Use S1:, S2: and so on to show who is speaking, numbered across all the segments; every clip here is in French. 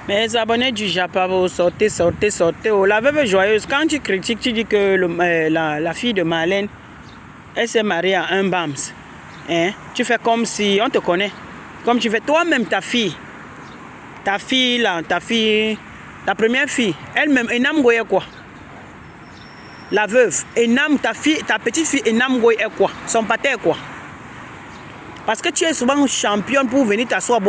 S1: Mes abonnés du Japon, sortez, sortez, sortez. Oh, la veuve joyeuse, quand tu critiques, tu dis que la fille de Marlène, elle s'est mariée à un Bams. Hein? Tu fais comme si on te connaît. Comme tu fais toi-même ta fille. Ta fille, là, ta première fille, elle-même, Enam Goye quoi? La veuve, Enam, ta petite fille, Enam Goye est quoi? Son pâté est quoi? Parce que tu es souvent championne pour venir t'asseoir.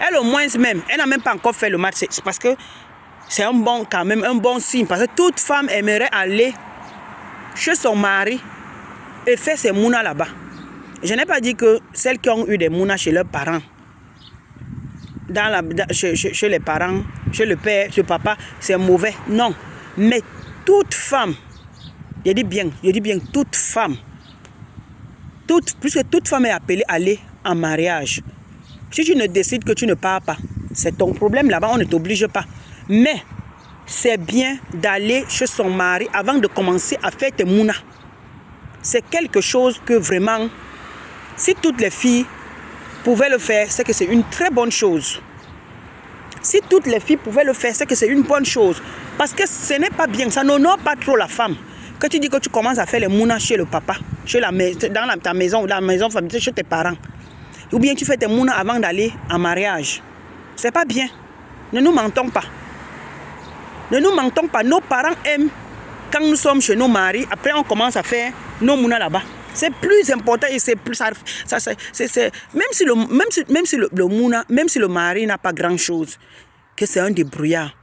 S1: Elle au moins même, elle n'a même pas encore fait le match. C'est parce que c'est quand même un bon signe. Parce que toute femme aimerait aller chez son mari et faire ses mounas là-bas. Je n'ai pas dit que celles qui ont eu des mounas chez leurs parents, chez les parents, chez le père, chez le papa, c'est mauvais. Non. Mais toute femme, je dis bien, toute femme, puisque toute femme est appelée à aller en mariage. Si tu ne décides que tu ne pars pas, c'est ton problème là-bas, on ne t'oblige pas. Mais c'est bien d'aller chez son mari avant de commencer à faire tes mounas. C'est quelque chose que vraiment, si toutes les filles pouvaient le faire, c'est que c'est une très bonne chose. Si toutes les filles pouvaient le faire, c'est que c'est une bonne chose. Parce que ce n'est pas bien, ça n'honore pas trop la femme. Que tu dis que tu commences à faire les mounas chez le papa, dans ta maison, la maison familiale, chez tes parents. Ou bien tu fais tes mounas avant d'aller en mariage. C'est pas bien. Ne nous mentons pas. Ne nous mentons pas. Nos parents aiment quand nous sommes chez nos maris. Après, on commence à faire nos mounas là-bas. C'est plus important et c'est plus. Même si le mouna, même si le mari n'a pas grand-chose, que c'est un débrouillard,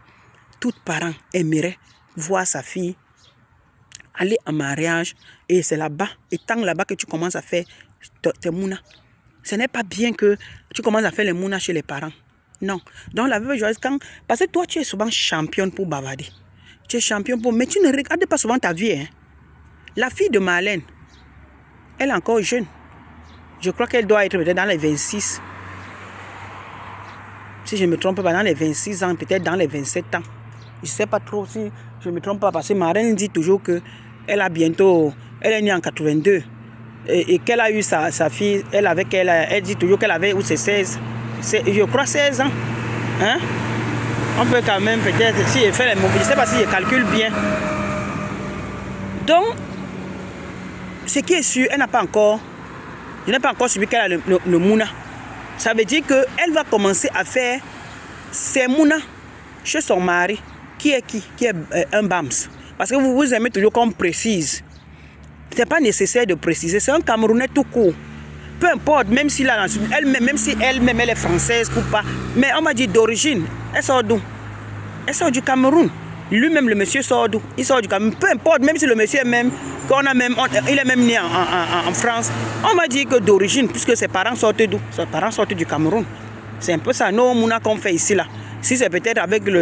S1: tout parent aimerait voir sa fille aller en mariage et c'est là-bas, étant là-bas que tu commences à faire tes mounas. Ce n'est pas bien que tu commences à faire les mounas chez les parents. Non. Donc la veuve joyeuse, parce que toi tu es souvent championne pour bavarder. Tu es championne pour... Mais tu ne regardes pas souvent ta vie. Hein. La fille de Marlène, elle est encore jeune. Je crois qu'elle doit être peut-être dans les 26. Si je ne me trompe pas, dans les 26 ans, peut-être dans les 27 ans. Je ne sais pas trop si je ne me trompe pas, parce que Marlène dit toujours qu'elle a bientôt... Elle est née en 82. Et qu'elle a eu sa fille, elle dit toujours qu'elle avait, ou c'est 16, je crois 16 ans. Hein? On peut quand même peut-être, si elle fait les mots, je ne sais pas si elle calcule bien. Donc, ce qui est sûr, je n'ai pas encore suivi qu'elle a le mouna. Ça veut dire qu'elle va commencer à faire ses mounas chez son mari, qui est un Bams. Parce que vous aimez toujours qu'on précise. Ce n'est pas nécessaire de préciser, c'est un Camerounais tout court. Peu importe, même si elle-même elle est française ou pas, mais on m'a dit d'origine, elle sort d'où? Elle sort du Cameroun. Lui-même, le monsieur sort d'où? Il sort du Cameroun. Peu importe, même si le monsieur est même, il est même né en France, on m'a dit que d'origine, puisque ses parents sortent d'où? Ses parents sortent du Cameroun. C'est un peu ça, nos mouna qu'on fait ici là. Si c'est peut-être avec parce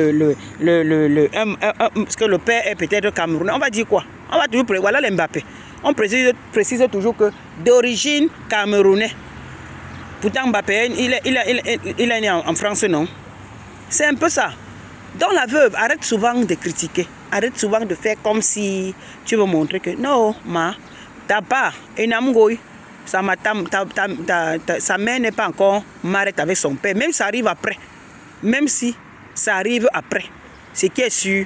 S1: que le père est peut-être Camerounais, on va dire quoi? On va toujours voilà l'Mbappé. On précise toujours que d'origine camerounais. Pourtant Mbappé, il est né en France, non? C'est un peu ça. Donc la veuve, arrête souvent de critiquer. Arrête souvent de faire comme si tu veux montrer que non, ta part, sa mère n'est pas encore mariée avec son père. Même si ça arrive après. Même si ça arrive après. Ce qui est sûr,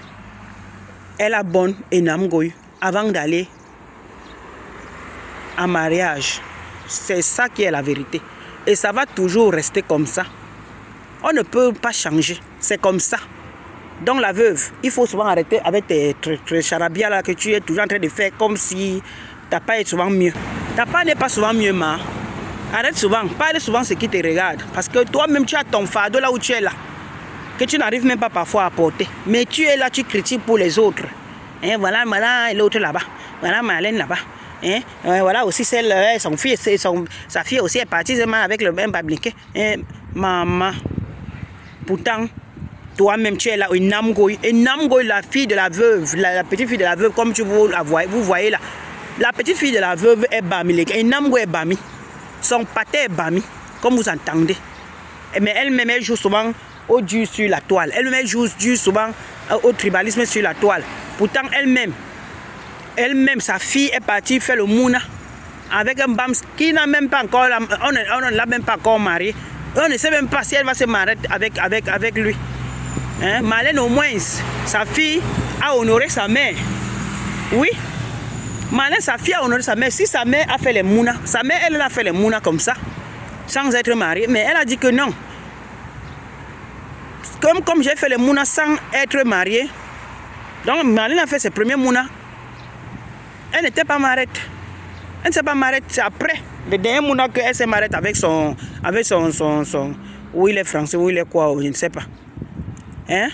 S1: elle a bonne Enamgoy avant d'aller en mariage. C'est ça qui est la vérité. Et ça va toujours rester comme ça. On ne peut pas changer. C'est comme ça. Donc la veuve, il faut souvent arrêter avec tes charabia là que tu es toujours en train de faire comme si ta part est souvent mieux. Ta part n'est pas souvent mieux, ma. Arrête souvent. Parle souvent ce qui te regarde. Parce que toi-même, tu as ton fardeau là où tu es là. Que tu n'arrives même pas parfois à porter. Mais tu es là, tu critiques pour les autres. Hein, voilà l'autre là-bas. Voilà Marlène là-bas. Hein? Voilà aussi sa fille aussi est partie avec le même babliquet. Hein? Maman. Pourtant, toi-même tu es là, Enamgoy, la fille de la veuve, la petite fille de la veuve, comme vous voyez là. La petite fille de la veuve est Bami. Enamgoy est Bami. Son pâté est Bami, comme vous entendez. Mais elle-même, elle joue souvent au dur sur la toile. Elle-même joue souvent au tribalisme sur la toile. Pourtant, elle-même, sa fille est partie faire le mouna avec un Bams qui n'a même pas encore, on ne l'a même pas encore marié. On ne sait même pas si elle va se marier avec lui. Hein? Marlène, au moins, sa fille a honoré sa mère. Oui. Marlène, sa fille a honoré sa mère. Si sa mère a fait les mounas, sa mère, elle a fait les mounas comme ça, sans être mariée. Mais elle a dit que non. Comme j'ai fait les mounas sans être mariée, donc Marlène a fait ses premiers mounas. Elle n'était pas mariée. Elle ne s'est pas mariée. C'est après le dernier mouna qu'elle s'est mariée avec son... Où il est français, où il est quoi, je ne sais pas. Hein?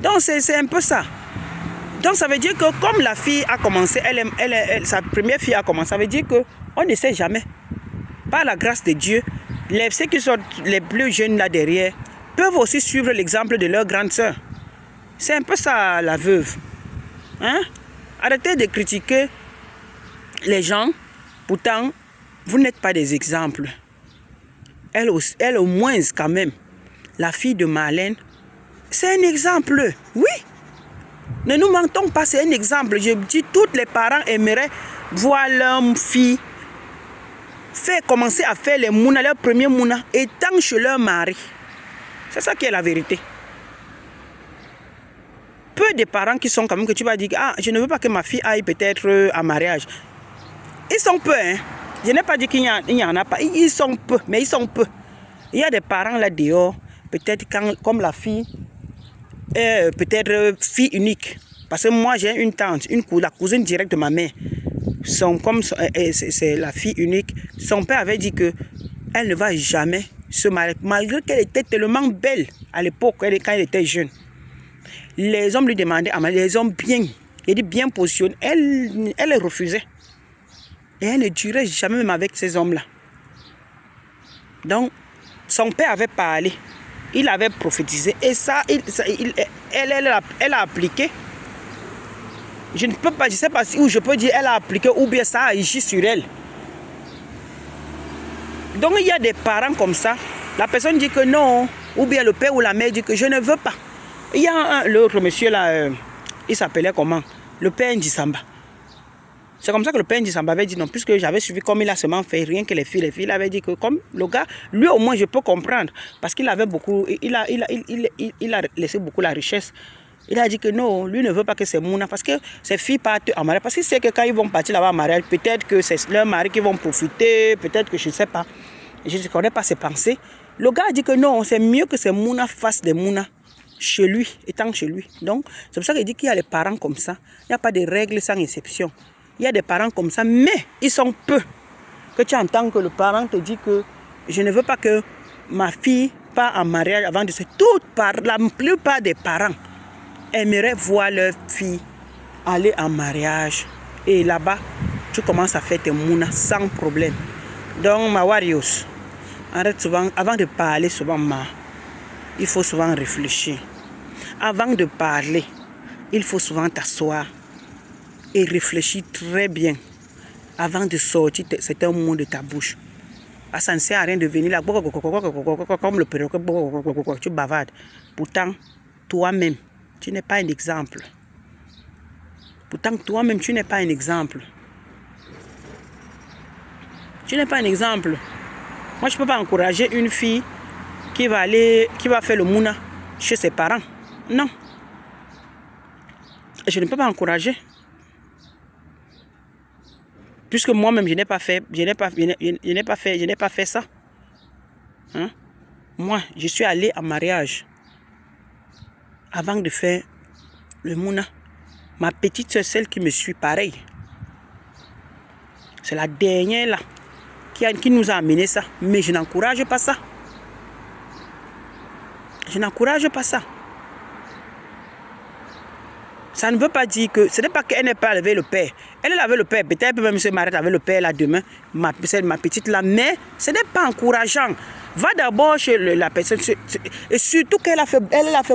S1: Donc c'est un peu ça. Donc ça veut dire que comme la fille a commencé, sa première fille a commencé, ça veut dire qu'on ne sait jamais. Par la grâce de Dieu, ceux qui sont les plus jeunes là derrière peuvent aussi suivre l'exemple de leur grande sœur. C'est un peu ça la veuve. Hein? Arrêtez de critiquer les gens. Pourtant, vous n'êtes pas des exemples. Elle au moins quand même, la fille de Marlène, c'est un exemple. Oui. Ne nous mentons pas, c'est un exemple. Je dis, tous les parents aimeraient voir leur fille commencer à faire les mounas, leur premier mouna, étant chez leur mari. C'est ça qui est la vérité. Peu de parents qui sont quand même que tu vas dire, ah, je ne veux pas que ma fille aille peut-être à mariage. Ils sont peu, hein. Je n'ai pas dit qu'il n'y en a pas. Ils sont peu, mais ils sont peu. Il y a des parents là dehors, peut-être comme la fille, peut-être fille unique. Parce que moi j'ai une tante, la cousine directe de ma mère. C'est la fille unique. Son père avait dit que elle ne va jamais se marier, malgré qu'elle était tellement belle à l'époque, quand elle était jeune. Les hommes lui demandaient, les hommes bien positionnés, elle refusait. Et elle ne durait jamais même avec ces hommes-là. Donc, son père avait parlé, il avait prophétisé, et ça, elle a appliqué. Je ne peux pas, je ne sais pas où je peux dire elle a appliqué ou bien ça a agi sur elle. Donc il y a des parents comme ça, la personne dit que non, ou bien le père ou la mère dit que je ne veux pas. Il y a l'autre monsieur là, il s'appelait comment? Le père Ndisamba. C'est comme ça que le père Ndisamba avait dit non, puisque j'avais suivi comme il a seulement fait rien que les filles avaient dit que comme le gars, lui au moins je peux comprendre, parce qu'il avait beaucoup, il a laissé beaucoup la richesse. Il a dit que non, lui ne veut pas que ses mounas, parce que ses filles partent en mariage, parce qu'il sait que quand ils vont partir là-bas en mariage, peut-être que c'est leur mari qui vont profiter, peut-être que je ne sais pas. Je ne connais pas ses pensées. Le gars a dit que non, c'est mieux que ses mounas fassent des mounas chez lui, étant chez lui. Donc, c'est pour ça qu'il dit qu'il y a des parents comme ça. Il n'y a pas de règles sans exception. Il y a des parents comme ça, mais ils sont peu. Que tu entends que le parent te dit que je ne veux pas que ma fille parte en mariage avant de se... La plupart des parents aimeraient voir leur fille aller en mariage. Et là-bas, tu commences à faire tes mounas sans problème. Donc, ma warriors, arrête souvent, avant de parler souvent, il faut souvent réfléchir. Avant de parler, il faut souvent t'asseoir et réfléchir très bien avant de sortir certains mots de ta bouche. Parce que ça ne sert à rien de venir là, comme le perroquet, tu bavardes. Pourtant, toi-même, tu n'es pas un exemple. Pourtant, toi-même, tu n'es pas un exemple. Tu n'es pas un exemple. Moi, je ne peux pas encourager une fille qui va faire le mouna chez ses parents. Non. Je ne peux pas encourager. Puisque moi-même, je n'ai pas fait ça. Hein? Moi, je suis allé en mariage avant de faire le mouna. Ma petite soeur, celle qui me suit, pareil. C'est la dernière là qui nous a amené ça. Mais je n'encourage pas ça. Je n'encourage pas ça. Ça ne veut pas dire que... Ce n'est pas qu'elle n'ait pas levé le père. Elle avait le père. Peut-être elle peut même se marier avec le père là demain. Ma petite là. Mais ce n'est pas encourageant. Va d'abord chez la personne. Et surtout qu'elle a fait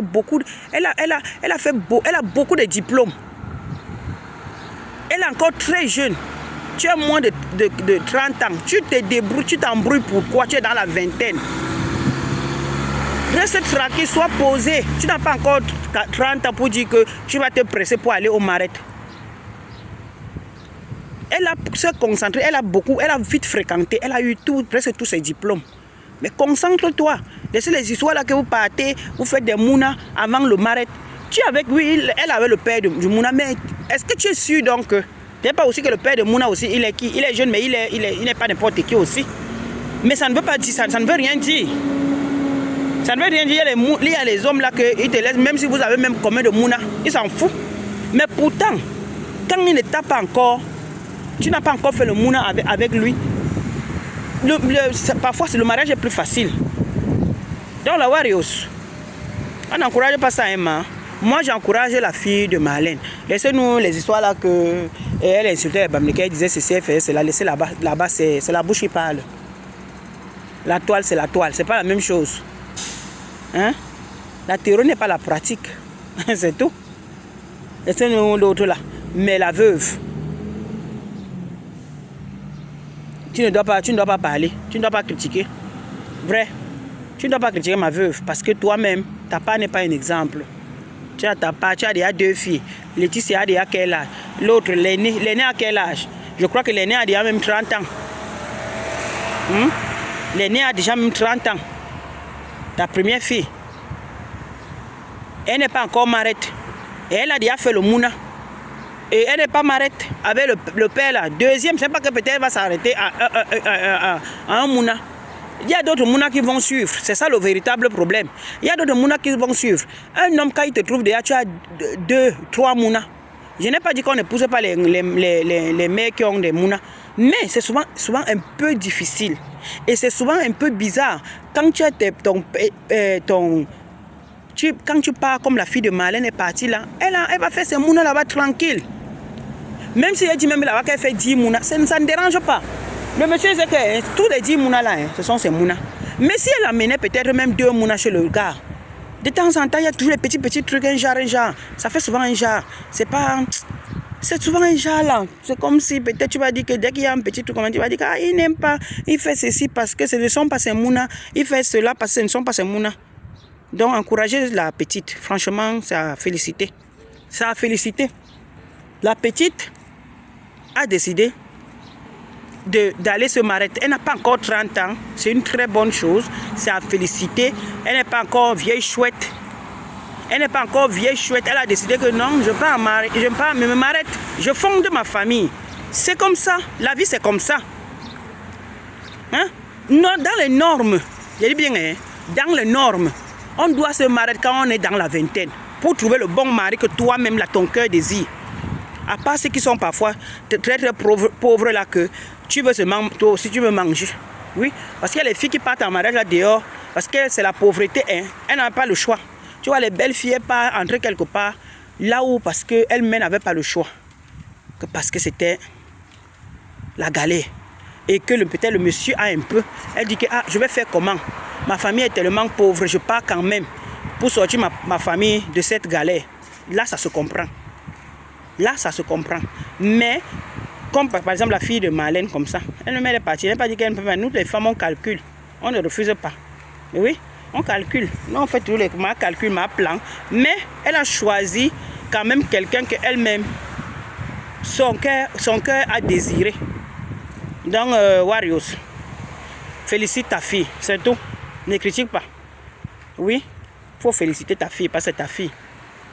S1: beaucoup... Elle a beaucoup de diplômes. Elle est encore très jeune. Tu as moins de 30 ans. Tu te débrouilles, tu t'embrouilles pourquoi? Tu es dans la vingtaine. Reste tranquille, sois posé. Tu n'as pas encore 30 ans pour dire que tu vas te presser pour aller au marais. Elle a se concentré, elle a vite fréquenté, elle a eu presque tous ses diplômes. Mais concentre-toi. Laissez les histoires là que vous partez, vous faites des mounas avant le maret. Tu es avec lui, elle avait le père du mouna, mais est-ce que tu es sûr donc que... Tu sais pas aussi que le père de mouna aussi, il est qui? Il est jeune, mais il n'est pas n'importe qui aussi. Mais ça ne veut pas dire, ça ne veut rien dire. Ça ne veut rien dire. Il y a les hommes là qui te laissent, même si vous avez même combien de mouna, ils s'en foutent. Mais pourtant, quand il ne t'a pas encore, tu n'as pas encore fait le mouna avec lui, parfois le mariage est plus facile. Donc la Warriors, on n'encourage pas ça, Emma. Moi j'encourage la fille de Marlène. Laissez-nous les histoires là que elle insultait les Bamileke, elle disait ceci, elle faisait cela, laissez là-bas. Là-bas c'est la bouche qui parle. La toile c'est la toile, c'est pas la même chose. Hein? La théorie n'est pas la pratique. C'est tout. Laissez-nous l'autre là. Mais la veuve, tu ne dois pas parler, tu ne dois pas critiquer. Vrai, tu ne dois pas critiquer ma veuve parce que toi-même, ta part n'est pas un exemple. Tu as ta part, tu as déjà 2 filles. Laetitia a déjà quel âge? L'autre, l'aîné à quel âge? Je crois que l'aîné a déjà même 30 ans. L'aîné a déjà même 30 ans. Ta première fille. Elle n'est pas encore mariée. Et elle a déjà fait le mouna. Et elle n'est pas mariée avec le père là. Deuxième, c'est pas que peut-être elle va s'arrêter à un mouna. Il y a d'autres mounas qui vont suivre. C'est ça le véritable problème. Il y a d'autres mounas qui vont suivre. Un homme, quand il te trouve déjà, tu as 2, 3 mounas. Je n'ai pas dit qu'on n'épouse pas les mecs qui ont des mounas. Mais c'est souvent un peu difficile. Et c'est souvent un peu bizarre. Quand tu as quand tu pars comme la fille de Marlène est partie là, elle va faire ses mounas là-bas tranquille. Même si elle dit même là-bas qu'elle fait 10 mounas, ça ne dérange pas. Le monsieur sait que tous les 10 mounas là, ce sont ses mounas. Mais si elle amenait peut-être même 2 mounas chez le gars, de temps en temps, il y a toujours les petits trucs, un genre. Ça fait souvent un genre. C'est souvent un genre là. C'est comme si peut-être tu vas dire que dès qu'il y a un petit truc, tu vas dire qu'il n'aime pas, il fait ceci parce que ce ne sont pas ses mounas, il fait cela parce que ce ne sont pas ses mounas. Donc encourager la petite, franchement, c'est à féliciter. C'est à féliciter. La petite a décidé d'aller se marier. Elle n'a pas encore 30 ans. C'est une très bonne chose. C'est à féliciter. Elle n'est pas encore vieille chouette. Elle n'est pas encore vieille chouette. Elle a décidé que non, je ne vais pas me marier. Je fonde ma famille. C'est comme ça. La vie, c'est comme ça. Hein? Non, dans les normes, je dis bien, hein, dans les normes, on doit se marier quand on est dans la vingtaine pour trouver le bon mari que toi-même, là, ton cœur désire. À part ceux qui sont parfois très pauvres là, que tu veux toi aussi tu veux manger. Oui, parce qu'il y a les filles qui partent en mariage là dehors, parce que c'est la pauvreté, hein. Elles n'ont pas le choix. Tu vois, les belles filles partent entrer quelque part là où, parce qu'elles-mêmes n'avaient pas le choix. Parce que c'était la galère. Et que peut-être le monsieur a un peu. Elle dit que je vais faire comment? Ma famille est tellement pauvre, je pars quand même pour sortir ma famille de cette galère. Là, ça se comprend. Là, ça se comprend. Mais, comme par exemple la fille de Marlène, comme ça, elle est partie. Elle n'a pas dit qu'elle ne peut pas. Nous, les femmes, on calcule. On ne refuse pas. Mais oui, on calcule. Nous, on fait tous les calculs, ma plan. Mais elle a choisi quand même quelqu'un qu'elle-même, son cœur a désiré. Donc, Warriors, félicite ta fille, c'est tout. Ne critique pas. Oui, il faut féliciter ta fille, parce que c'est ta fille.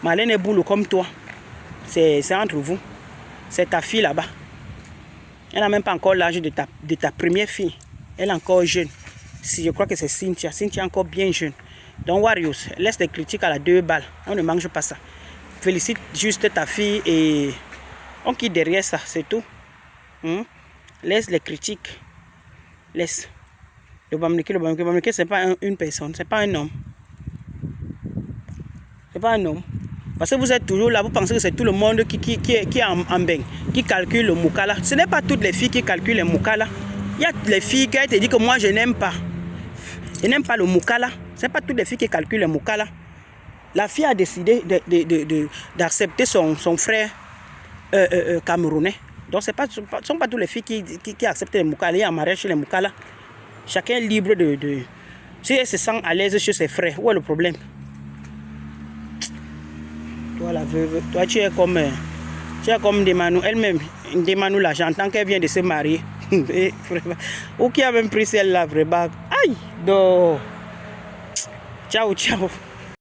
S1: Marlène est boulot comme toi. C'est entre vous. C'est ta fille là-bas. Elle n'a même pas encore l'âge de ta première fille. Elle est encore jeune. Je crois que c'est Cynthia. Cynthia est encore bien jeune. Donc, Warriors, laisse les critiques à la 2 balles. On ne mange pas ça. Félicite juste ta fille et on quitte derrière ça, c'est tout. Laisse les critiques. Laisse. Le Bamileke, ce n'est pas une personne, ce n'est pas un homme. Ce n'est pas un homme. Parce que vous êtes toujours là, vous pensez que c'est tout le monde qui est en bain, qui calcule le moukala. Ce n'est pas toutes les filles qui calculent le moukala. Il y a les filles qui te disent que moi je n'aime pas. Je n'aime pas le moukala. Ce n'est pas toutes les filles qui calculent le moukala. La fille a décidé d'accepter son frère camerounais. Donc ce ne sont pas toutes les filles qui acceptent les moukala. Il y a un mariage chez les moukala. Chacun est libre de... Si elle se sent à l'aise chez ses frères, où est le problème? Toi, la veuve, toi, tu es comme Demanou elle-même. Demanou là, j'entends qu'elle vient de se marier. Et vraiment. Ou qui a même pris celle-là, vraiment. Aïe, non. Ciao, ciao.